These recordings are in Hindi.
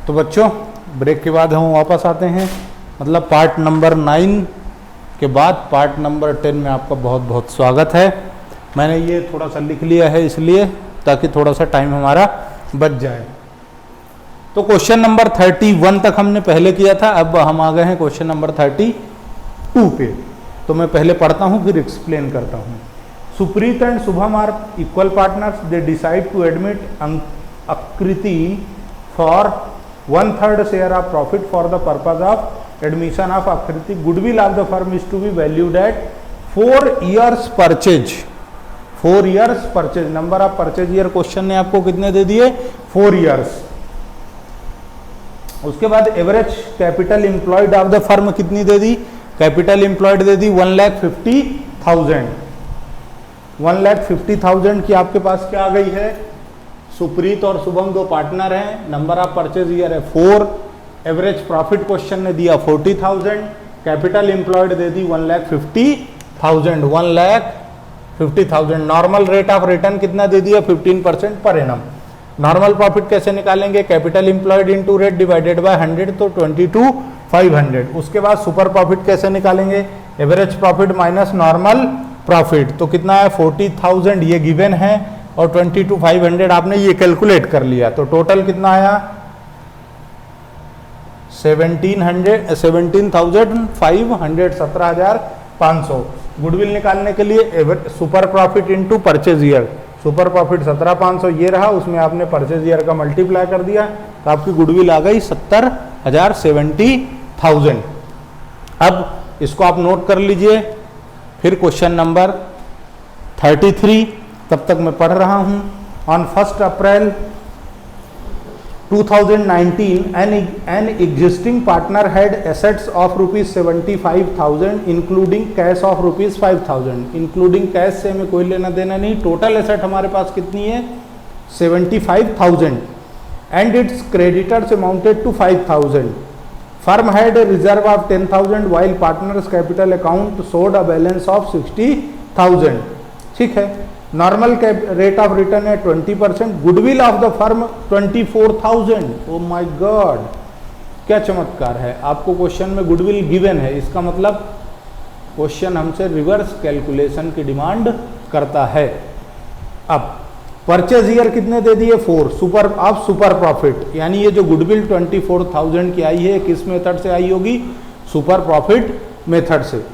तो बच्चों ब्रेक के बाद हम वापस आते हैं, मतलब पार्ट नंबर 9 के बाद पार्ट नंबर 10 में आपका बहुत बहुत स्वागत है। मैंने ये थोड़ा सा लिख लिया है इसलिए ताकि थोड़ा सा टाइम हमारा बच जाए। तो क्वेश्चन नंबर 31 तक हमने पहले किया था, अब हम आ गए हैं क्वेश्चन नंबर 32 पे। तो मैं पहले पढ़ता हूँ फिर एक्सप्लेन करता हूँ। Supreet and Shubham are equal partners, they decide to admit Aakriti for 1/3 share of profit for the purpose of admission of Aakriti. Goodwill of the firm is to be valued at 4 years purchase. 4 years purchase, number of purchase year question ने आपको कितने दे दिए? 4 years। उसके बाद average capital employed of the firm कितनी दे दी? कैपिटल एम्प्लॉयड दे दी 1,50,000। 1,50,000 की आपके पास क्या आ गई है? सुप्रीत और शुभम दो पार्टनर हैं, नंबर ऑफ परचेज ईयर है 4, एवरेज प्रॉफिट क्वेश्चन ने दिया 40,000, capital employed they the 1,50,000। 1,50,000। Normal rate of return कितना दे दिया? 15% पर एनम। नॉर्मल प्रॉफिट कैसे निकालेंगे? Capital employed into rate divided by 100, तो 22,500। उसके बाद सुपर प्रॉफिट कैसे निकालेंगे? Average profit minus normal profit, तो कितना है? 40,000 ये गिवन है और 22,500 आपने ये कैलकुलेट कर लिया, तो टोटल कितना आया? 17,500, 17,500। गुडविल निकालने के लिए super profit into purchase year, super profit 17,500 ये रहा, उसमें आपने परचेज ईयर का मल्टीप्लाई कर दिया तो आपकी गुडविल आ गई 70,000, 70,000। अब इसको आप नोट कर लीजिए। फिर क्वेश्चन नंबर 33, तब तक मैं पढ़ रहा हूं। On 1 April 2019 an existing partner had assets of ₹75,000 including cash of ₹5,000। including cash से हमें कोई लेना देना नहीं, टोटल एसेट हमारे पास कितनी है? 75,000 and its creditors amounted to 5,000। firm had a reserve of 10,000 while partners capital account showed a balance of 60,000। ठीक है। नॉर्मल रेट ऑफ रिटर्न है 20%। Goodwill of the firm 24,000। Oh my God, क्या चमत्कार है। आपको क्वेश्चन में गुडविल गिवन है, इसका मतलब क्वेश्चन हमसे रिवर्स कैलकुलेशन की डिमांड करता है। अब परचेज ईयर कितने दे दिए? 4। सुपर ऑफ सुपर प्रॉफिट, यानी ये जो गुडविल 24,000 की आई है किस मेथड से आई होगी? सुपर प्रॉफिट मेथड से।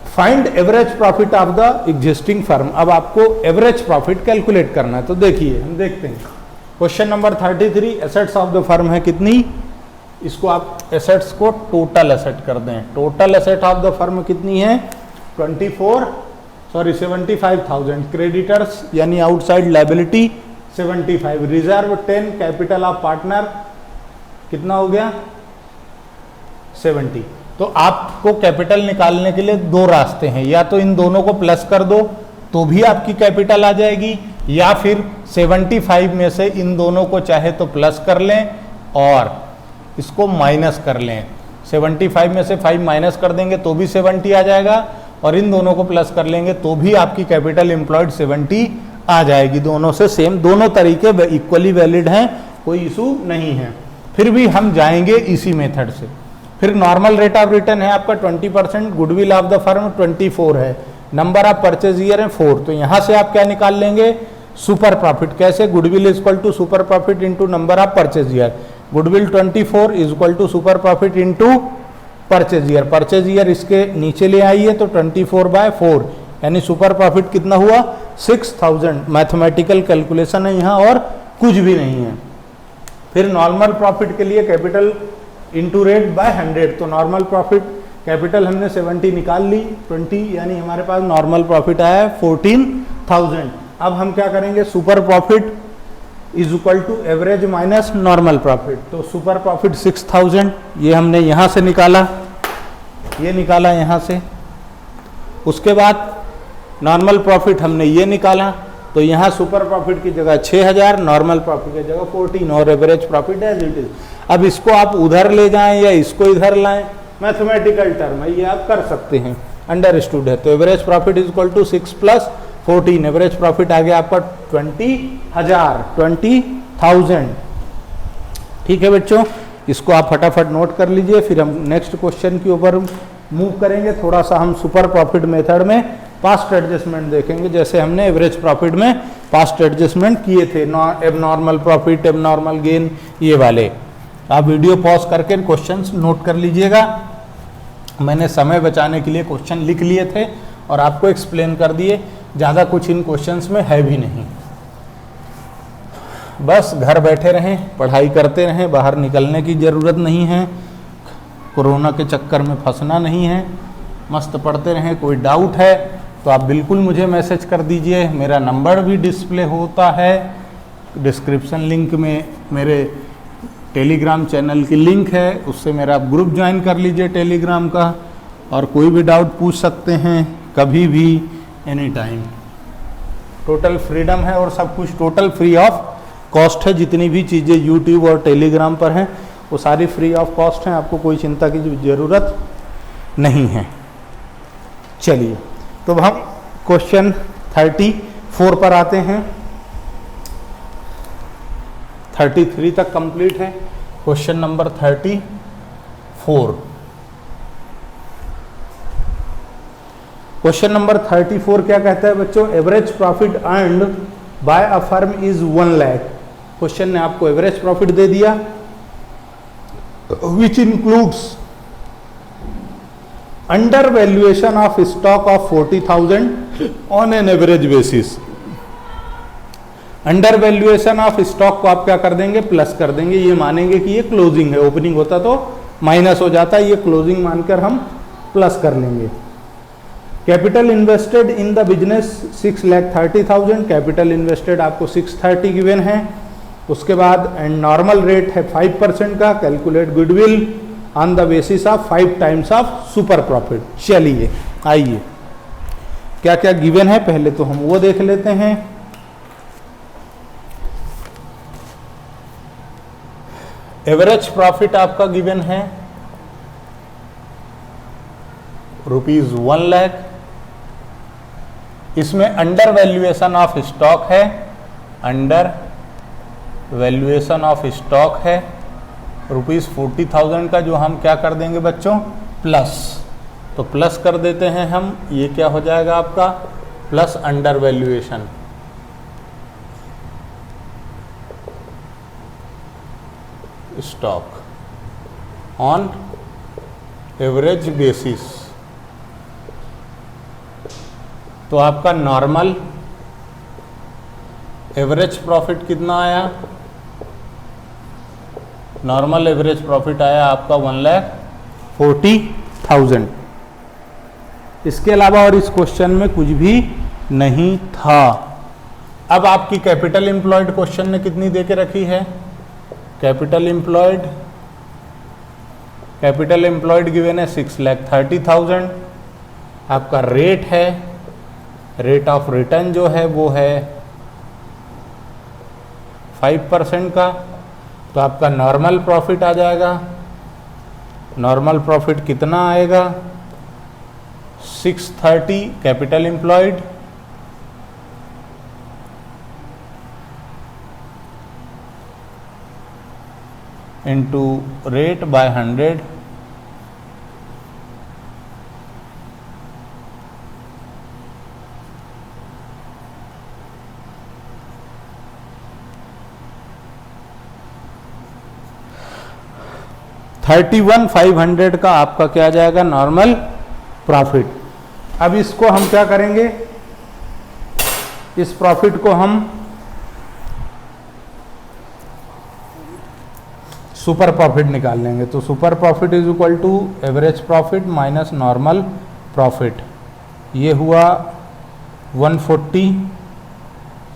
Find average profit of the existing firm. अब आपको एवरेज प्रॉफिट कैलकुलेट करना है, तो देखिए हम देखते हैं। Question number 33, assets of the firm है कितनी? इसको आप एसेट्स को टोटल एसेट कर दें। Total asset of the firm कितनी है? 75,000। क्रेडिटर्स यानी outside liability 75, reserve 10, capital of partner कितना हो गया? 70। तो आपको कैपिटल निकालने के लिए दो रास्ते हैं, या तो इन दोनों को प्लस कर दो तो भी आपकी कैपिटल आ जाएगी, या फिर 75 में से इन दोनों को चाहे तो प्लस कर लें और इसको माइनस कर लें। 75 में से 5 माइनस कर देंगे तो भी 70 आ जाएगा, और इन दोनों को प्लस कर लेंगे तो भी आपकी कैपिटल एम्प्लॉयड 70 आ जाएगी। दोनों से सेम, दोनों तरीके इक्वली वैलिड हैं, कोई इशू नहीं है। फिर भी हम जाएंगे इसी मेथड से। फिर नॉर्मल रेट ऑफ रिटर्न है आपका 20%, गुडविल ऑफ द फर्म 24 है, नंबर ऑफ परचेज ईयर है 4, तो यहां से आप क्या निकाल लेंगे? Super profit. कैसे? Goodwill is equal to super profit into number of purchase year. Goodwill 24 is equal to super profit into purchase year. Purchase year इसके नीचे ले आइए तो 24/4, यानी सुपर प्रॉफिट कितना हुआ? 6,000। मैथमेटिकल कैलकुलेशन है यहाँ और कुछ भी नहीं है। फिर नॉर्मल प्रॉफिट के लिए कैपिटल इंटू रेट बाय 100, तो नॉर्मल प्रॉफिट कैपिटल हमने 70 निकाल ली, 20, यानी हमारे पास नॉर्मल प्रॉफिट आया है 14,000। अब हम क्या करेंगे? Super profit is equal to average minus normal profit, तो सुपर प्रॉफिट 6,000 ये हमने यहाँ से निकाला, ये निकाला यहाँ से। उसके बाद नॉर्मल प्रॉफिट हमने ये निकाला, तो यहाँ सुपर प्रॉफिट की जगह 6,000, नॉर्मल प्रॉफिट की जगह 14 और average profit as it is. अब इसको आप उधर ले जाएं या इसको इधर लाएं, मैथमेटिकल टर्म है, ये आप कर सकते हैं, अंडरस्टूड है। तो average profit is equal to 6 + 14, average profit आ गया आपका 20,000। ठीक है बच्चों, इसको आप फटाफट नोट कर लीजिए, फिर हम नेक्स्ट क्वेश्चन के ऊपर मूव करेंगे। थोड़ा सा हम सुपर प्रॉफिट मेथड में पास्ट एडजस्टमेंट देखेंगे, जैसे हमने एवरेज प्रॉफिट में पास्ट एडजस्टमेंट किए थे, एबनॉर्मल प्रॉफिट, एबनॉर्मल गेन, ये वाले। आप वीडियो पॉज करके क्वेश्चंस नोट कर लीजिएगा। मैंने समय बचाने के लिए क्वेश्चन लिख लिए थे और आपको एक्सप्लेन कर दिए, ज़्यादा कुछ इन क्वेश्चंस में है भी नहीं। बस घर बैठे रहें, पढ़ाई करते रहें, बाहर निकलने की ज़रूरत नहीं है, कोरोना के चक्कर में फंसना नहीं है, मस्त पढ़ते रहें। कोई डाउट है तो आप बिल्कुल मुझे मैसेज कर दीजिए, मेरा नंबर भी डिस्प्ले होता है, डिस्क्रिप्शन लिंक में मेरे टेलीग्राम चैनल की लिंक है, उससे मेरा आप ग्रुप ज्वाइन कर लीजिए टेलीग्राम का, और कोई भी डाउट पूछ सकते हैं कभी भी, एनी टाइम। टोटल फ्रीडम है और सब कुछ टोटल फ्री ऑफ कॉस्ट है। जितनी भी चीज़ें यूट्यूब और टेलीग्राम पर हैं वो सारी फ्री ऑफ कॉस्ट हैं, आपको कोई चिंता की ज़रूरत नहीं है। चलिए, तो हम क्वेश्चन 34 पर आते हैं। 33 तक कंप्लीट है, क्वेश्चन नंबर 34। क्वेश्चन नंबर 34 क्या कहता है बच्चों? Average profit earned by a firm is 1 lakh. Question ने आपको एवरेज प्रॉफिट दे दिया, which includes undervaluation of stock of 40,000 on an average basis. Undervaluation of stock को आप क्या कर देंगे? प्लस कर देंगे। ये मानेंगे कि ये क्लोजिंग है, ओपनिंग होता तो माइनस हो जाता है, ये क्लोजिंग मानकर हम प्लस कर लेंगे। Capital invested in the business 6,30,000, capital invested आपको 630 गिवन है। उसके बाद एंड नॉर्मल रेट है 5% का। Calculate goodwill on the basis of 5 times of super profit. चलिए आइए, क्या क्या गिवन है पहले तो हम वो देख लेते हैं। एवरेज प्रॉफिट आपका गिवन है ₹1 लाख। इसमें अंडर वैल्यूएशन ऑफ स्टॉक है, अंडर वैल्यूएशन ऑफ स्टॉक है ₹40,000 का, जो हम क्या कर देंगे बच्चों? प्लस। तो प्लस कर देते हैं हम, ये क्या हो जाएगा आपका? Plus under valuation stock on average basis. तो आपका नॉर्मल एवरेज प्रॉफिट कितना आया? नॉर्मल एवरेज प्रॉफिट आया आपका 1,40,000। इसके अलावा और इस क्वेश्चन में कुछ भी नहीं था। अब आपकी कैपिटल एम्प्लॉयड क्वेश्चन ने कितनी दे के रखी है? कैपिटल एम्प्लॉयड गिवन है 6,30,000। आपका रेट है, रेट ऑफ रिटर्न जो है वो है 5% का। तो आपका नॉर्मल प्रॉफिट आ जाएगा। नॉर्मल प्रॉफिट कितना आएगा? 630 capital employed into rate by 100, $31,500 का आपका क्या आ जाएगा? Normal profit. अब इसको हम क्या करेंगे? इस प्रॉफिट को हम सुपर प्रॉफिट निकाल लेंगे। तो super profit is equal to average profit minus normal profit. ये हुआ 140,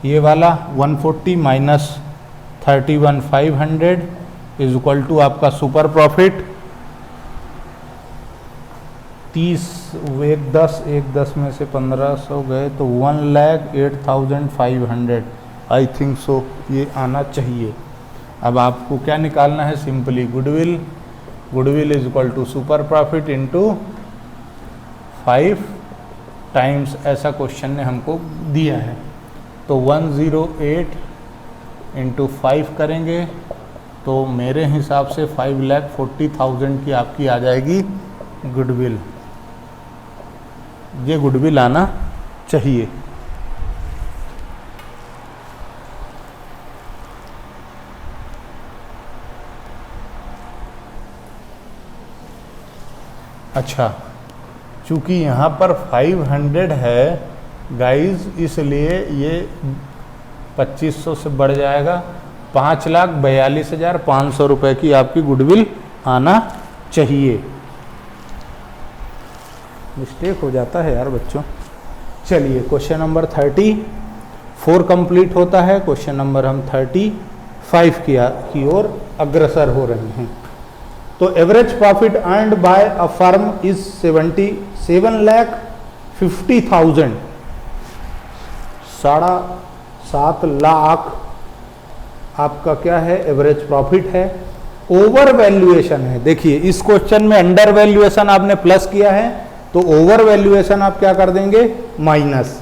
ये वाला 140 माइनस 31,500 इज इक्वल टू आपका सुपर प्रॉफिट 30, 110 में से 1500 गए तो 1,08,500 आई थिंक सो ये आना चाहिए। अब आपको क्या निकालना है? Simply goodwill. Goodwill is equal to super profit into 5 times, ऐसा क्वेश्चन ने हमको दिया है। तो 108 इंटू 5 करेंगे तो मेरे हिसाब से 5,40,000 की आपकी आ जाएगी गुडविल। ये गुडविल आना चाहिए। अच्छा, चूंकि यहाँ पर 500 है गाइस, इसलिए ये 2500 से बढ़ जाएगा। 5,42,500 रुपये की आपकी गुडविल आना चाहिए। मिस्टेक हो जाता है यार बच्चों। चलिए क्वेश्चन नंबर 34 कंप्लीट होता है। क्वेश्चन नंबर हम 35 की ओर अग्रसर हो रहे हैं। तो average profit earned by a firm is 7,50,000, 7.5 lakh आपका क्या है, एवरेज प्रॉफिट है। ओवर वैल्यूएशन है, देखिए इस क्वेश्चन में अंडर वैल्यूएशन आपने प्लस किया है, तो ओवर वैल्यूएशन आप क्या कर देंगे, minus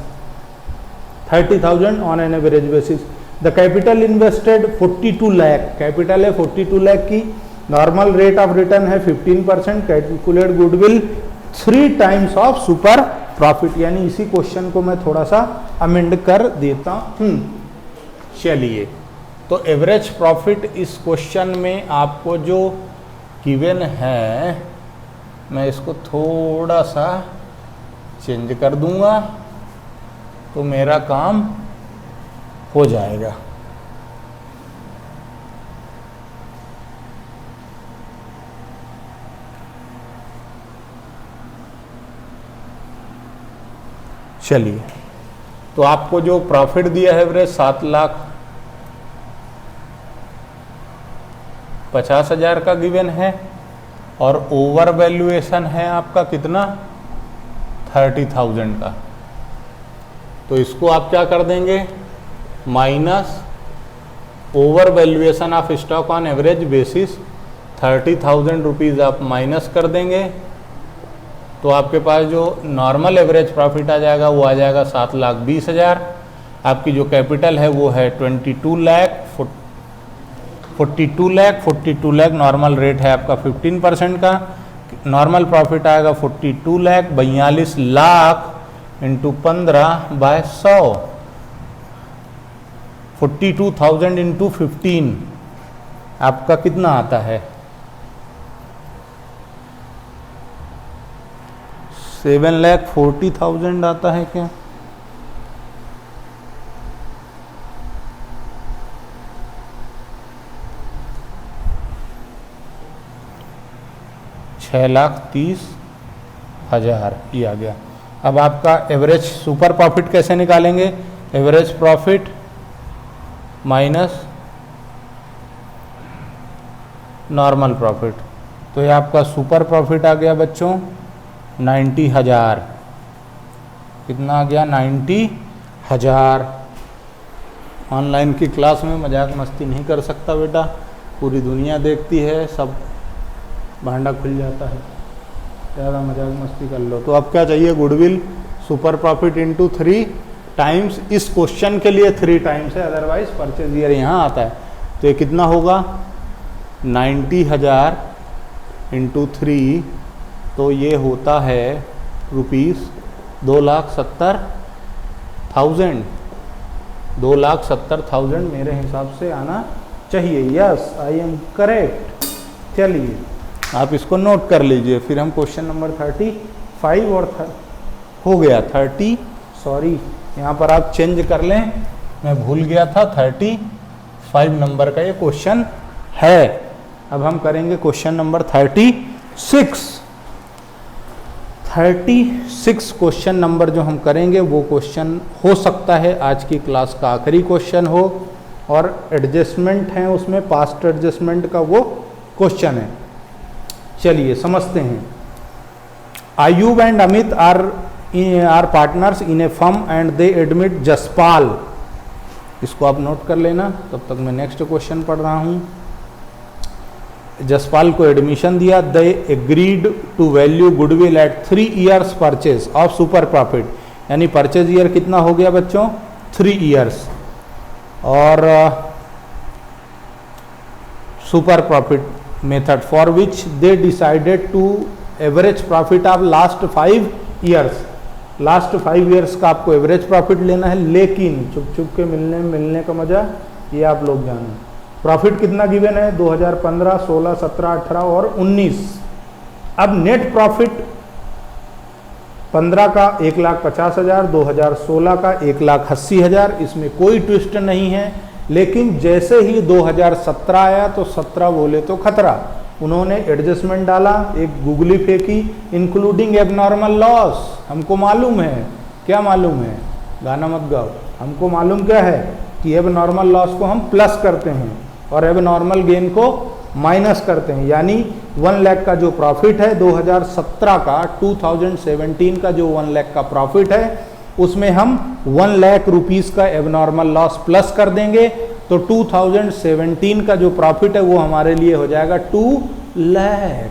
30,000 on an average basis. The capital invested 42 lakh, capital है 42 लाख की, नॉर्मल रेट ऑफ रिटर्न है 15%, calculate goodwill 3 times of super profit. यानी इसी क्वेश्चन को मैं थोड़ा सा अमेंड कर देता हूं। चलिए, तो एवरेज प्रॉफिट इस क्वेश्चन में आपको जो गिवन है, मैं इसको थोड़ा सा चेंज कर दूंगा तो मेरा काम हो जाएगा। चलिए, तो आपको जो प्रॉफिट दिया है एवरेज 7,50,000 का गिवन है, और ओवर वैल्यूएशन है आपका कितना, 30,000 का। तो इसको आप क्या कर देंगे, minus over valuation of stock on average basis 30,000 rupees आप माइनस कर देंगे, तो आपके पास जो नॉर्मल एवरेज प्रॉफिट आ जाएगा वो आ जाएगा 7,20,000। आपकी जो कैपिटल है वो है 42 लाख, नॉर्मल रेट है आपका 15% का। नॉर्मल प्रॉफिट आएगा 42 लाख, 42 लाख इंटू 15/100, 42,000 इंटू 15 आपका कितना आता है, 7,40,000 आता है क्या? $6,30,000 ये आ गया। अब आपका एवरेज सुपर प्रॉफिट कैसे निकालेंगे, average profit minus normal profit, तो ये आपका सुपर प्रॉफिट आ गया बच्चों 90,000। कितना आ गया, 90,000। ऑनलाइन की क्लास में मजाक मस्ती नहीं कर सकता बेटा, पूरी दुनिया देखती है, सब भांडा खुल जाता है, ज़्यादा मजाक मस्ती कर लो। तो अब क्या चाहिए, goodwill super profit into 3 times, इस क्वेश्चन के लिए 3 टाइम्स है, अदरवाइज परचेज ईयर यहाँ आता है। तो ये कितना होगा, 90,000 इंटू 3, तो ये होता है रुपीज़ 2,70,000। 2,70,000 मेरे हिसाब से आना चाहिए। Yes, I am correct. चलिए आप इसको नोट कर लीजिए, फिर हम क्वेश्चन नंबर 35 और हो गया 30, सॉरी यहाँ पर आप चेंज कर लें, मैं भूल गया था, 35 नंबर का ये क्वेश्चन है। अब हम करेंगे क्वेश्चन नंबर 36। 36 क्वेश्चन नंबर जो हम करेंगे वो क्वेश्चन हो सकता है आज की क्लास का आखिरी क्वेश्चन हो, और एडजस्टमेंट है उसमें, पास्ट एडजस्टमेंट का वो क्वेश्चन है। चलिए समझते हैं। Ayub and Amit are partners in a firm and they admit Jaspal. इसको आप नोट कर लेना, तब तक मैं नेक्स्ट क्वेश्चन पढ़ रहा हूँ। जसपाल को एडमिशन दिया, they agreed to value goodwill at 3 years purchase of super profit, यानी परचेज ईयर कितना हो गया बच्चों, 3 ईयर्स, और super profit method for which they decided to average profit of last 5 years. Last 5 years का आपको एवरेज प्रॉफिट लेना है, लेकिन चुप चुप के मिलने का मजा ये आप लोग जानो। प्रॉफिट कितना गिवन है? 2015, 16, 17, 18 और 19। अब नेट प्रॉफिट 15 का 1,50,000, 2016 का 1,80,000, इसमें कोई ट्विस्ट नहीं है। लेकिन जैसे ही 2017 आया तो 17 बोले तो खतरा, उन्होंने एडजस्टमेंट डाला, एक गूगली फेंकी, इंक्लूडिंग एबनॉर्मल लॉस। हमको मालूम है, क्या मालूम है, गाना मत गाओ, हमको मालूम क्या है कि एबनॉर्मल लॉस को हम प्लस करते हैं और एबनॉर्मल गेन को माइनस करते हैं। यानी 1 लाख का जो प्रॉफिट है 2017 का, 2017 का जो 1 लाख का प्रॉफिट है, उसमें हम 1 लाख रुपीस का एबनॉर्मल लॉस प्लस कर देंगे, तो 2017 का जो प्रॉफिट है वो हमारे लिए हो जाएगा 2 लाख।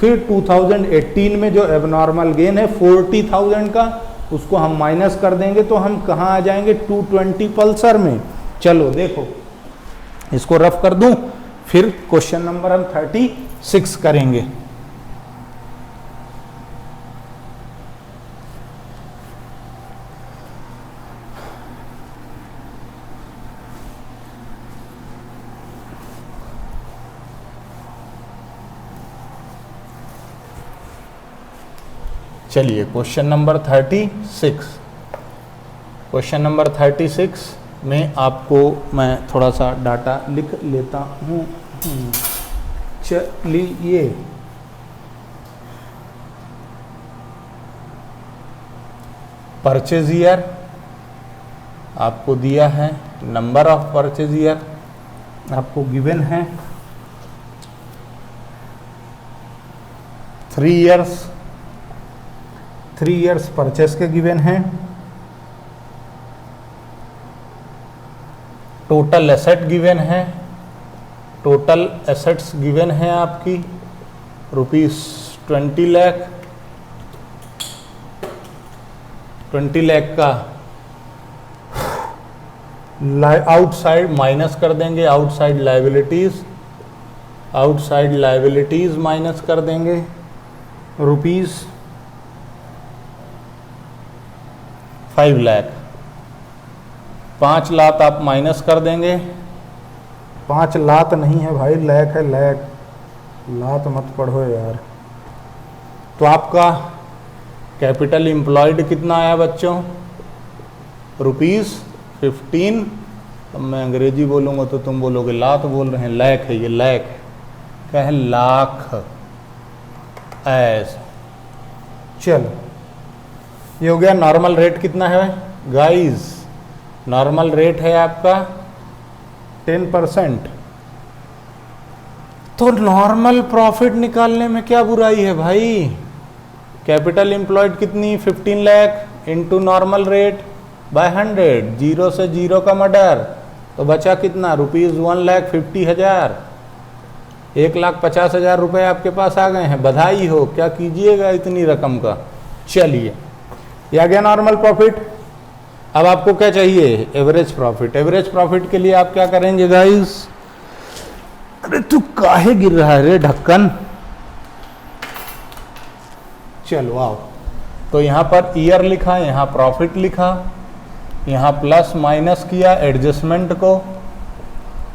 फिर 2018 में जो एबनॉर्मल गेन है 40,000 का, उसको हम माइनस कर देंगे, तो हम कहाँ आ जाएंगे? 220 पल्सर में। चलो देखो, इसको रफ कर दूं, फिर क्वेश्चन नंबर हम 36 करेंगे। चलिए क्वेश्चन नंबर 36। क्वेश्चन नंबर 36 में आपको मैं थोड़ा सा डाटा लिख लेता हूँ। चलिए, परचेज ईयर आपको दिया है, नंबर ऑफ परचेज ईयर आपको गिवन है, 3 इयर्स परचेस के गिवन हैं, टोटल एसेट गिवन है, टोटल एसेट्स गिवन है आपकी ₹20 लाख, 20 लाख का आउटसाइड माइनस कर देंगे, आउटसाइड लाइबिलिटीज माइनस कर देंगे, ₹5 लाख, 5 लाख आप माइनस कर देंगे, 5 लाख नहीं है भाई, लैख है, लैख, लात मत पढ़ो यार। तो आपका कैपिटल एम्प्लॉयड कितना आया बच्चों? ₹15। अब मैं अंग्रेजी बोलूँगा तो तुम बोलोगे लात बोल रहे हैं, लैख है, ये लैख क्या है? लाख। ऐसा, चलो ये हो गया। नॉर्मल रेट कितना है गाइस? नॉर्मल रेट है आपका 10%। तो नॉर्मल प्रॉफिट निकालने में क्या बुराई है भाई? कैपिटल एम्प्लॉयड कितनी? 15 lakh into normal rate by 100, 0 से 0 का मर्डर, तो बचा कितना? ₹1,50,000, 1,50,000 रुपये आपके पास आ गए हैं। बधाई हो, क्या कीजिएगा इतनी रकम का। चलिए, ये आ गया नॉर्मल प्रॉफिट। अब आपको क्या चाहिए? Average profit. एवरेज प्रॉफिट के लिए आप क्या करेंगे गाइस? अरे तू काहे गिर रहा है रे ढक्कन? चलो आओ, तो यहाँ पर ईयर लिखा, यहाँ प्रॉफिट लिखा, यहाँ प्लस माइनस किया एडजस्टमेंट को,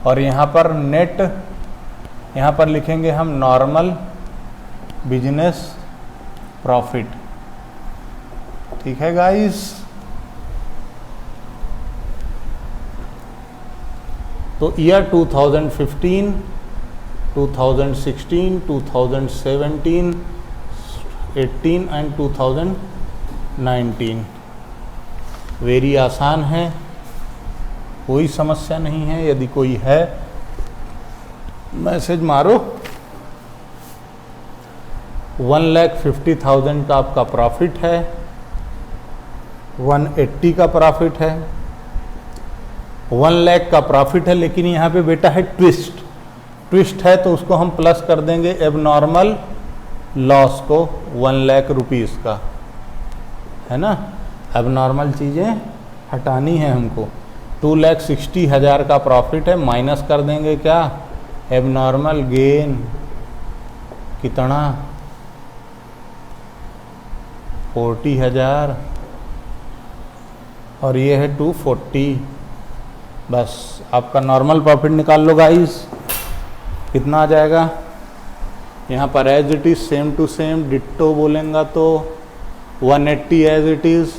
और यहाँ पर नेट, यहाँ पर लिखेंगे हम नॉर्मल बिजनेस प्रॉफिट। ठीक है गाइस? तो ईयर 2015, 2016, 2017, 18 एंड 2019 वेरी आसान है, कोई समस्या नहीं है। यदि कोई है मैसेज मारो। 1,50,000 का आपका प्रॉफिट है, 180 का प्रॉफिट है, 1 लाख का प्रॉफिट है, लेकिन यहाँ पे बेटा है ट्विस्ट है, तो उसको हम प्लस कर देंगे एबनॉर्मल लॉस को 1 लाख रुपीस का, है ना। एबनॉर्मल चीज़ें हटानी है हमको। 2,60,000 का प्रॉफिट है, माइनस कर देंगे क्या? एबनॉर्मल गेन कितना 40,000 और ये है 240। बस आपका नॉर्मल प्रॉफिट निकाल लो गाइस, कितना आ जाएगा। यहाँ पर as it is same to same ditto बोलेंगे तो 180 एज इट इज़,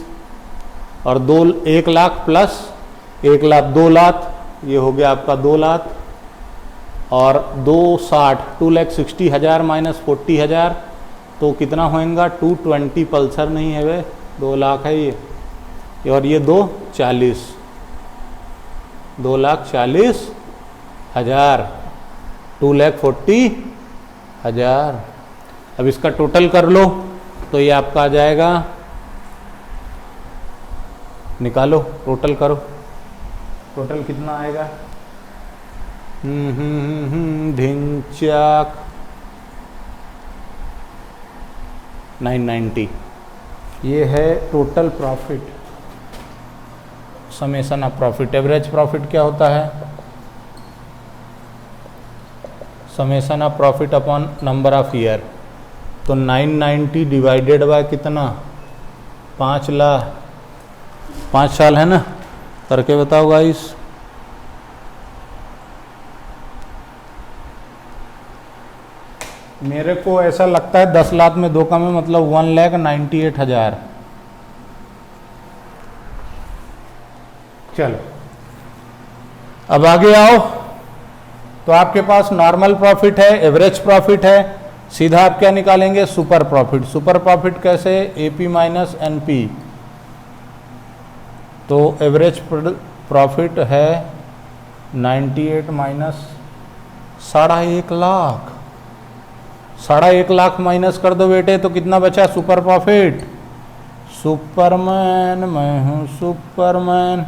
और 1 लाख प्लस 1 लाख 2 लाख, ये हो गया आपका 2 लाख, और 260 2,60,000 माइनस 40,000 तो कितना होएगा 220। पल्सर नहीं है वे, 2 लाख है ये, और ये 240 2,40,000 2,40,000। अब इसका टोटल कर लो तो ये आपका आ जाएगा, निकालो टोटल करो, टोटल कितना आएगा। ढिंचाक 990, ये है total profit, summation of profit. Average profit क्या होता है, summation of profit upon number of year. तो 990 डिवाइडेड बाय कितना 5 लाख, 5 साल है ना, करके बताओ गाइस। मेरे को ऐसा लगता है 10 लाख में 2 कम है, मतलब 1,98,000। चलो अब आगे आओ, तो आपके पास नॉर्मल प्रॉफिट है, एवरेज प्रॉफिट है, सीधा आप क्या निकालेंगे सुपर प्रॉफिट। सुपर प्रॉफिट कैसे, एपी माइनस एनपी। तो एवरेज प्रॉफिट है 98 माइनस 1.5 लाख, 1.5 लाख माइनस कर दो बेटे तो कितना बचा सुपर प्रॉफिट। सुपरमैन, मैं हूं सुपरमैन,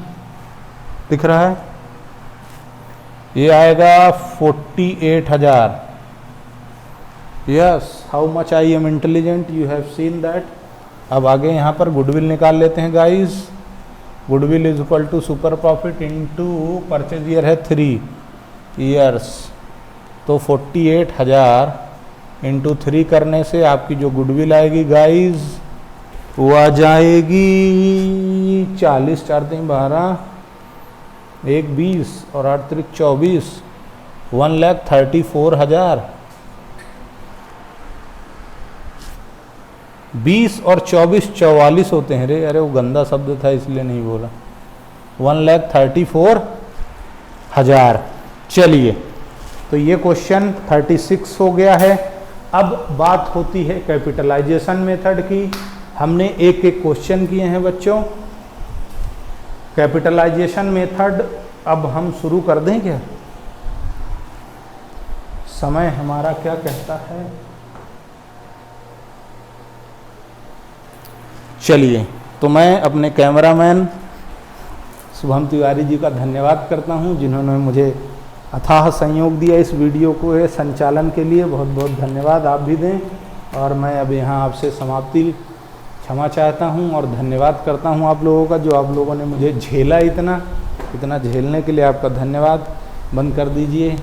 दिख रहा है, ये आएगा 48,000। Yes, how much I am intelligent, you have seen that. अब आगे यहाँ पर गुडविल निकाल लेते हैं guys. Goodwill is equal to super profit into purchase year है 3 ईयर्स, तो 48,000 इंटू 3 करने से आपकी जो गुडविल आएगी गाइस वो आ जाएगी 40, 4 3 12, 1 20 और 8 3 24, 1,34,000। 20 और 24 44 होते हैं रे, अरे वो गंदा शब्द था इसलिए नहीं बोला। 1,34,000। चलिए, तो ये क्वेश्चन 36 हो गया है। अब बात होती है कैपिटलाइजेशन मेथड की। हमने एक एक क्वेश्चन किए हैं बच्चों। कैपिटलाइजेशन मेथड अब हम शुरू कर दें क्या, समय हमारा क्या कहता है। चलिए, तो मैं अपने कैमरामैन शुभम तिवारी जी का धन्यवाद करता हूं, जिन्होंने मुझे अथाह सहयोग दिया इस वीडियो को संचालन के लिए। बहुत बहुत धन्यवाद आप भी दें। और मैं अब यहाँ आपसे समाप्ति क्षमा चाहता हूँ और धन्यवाद करता हूँ आप लोगों का, जो आप लोगों ने मुझे झेला, इतना झेलने के लिए आपका धन्यवाद। बंद कर दीजिए।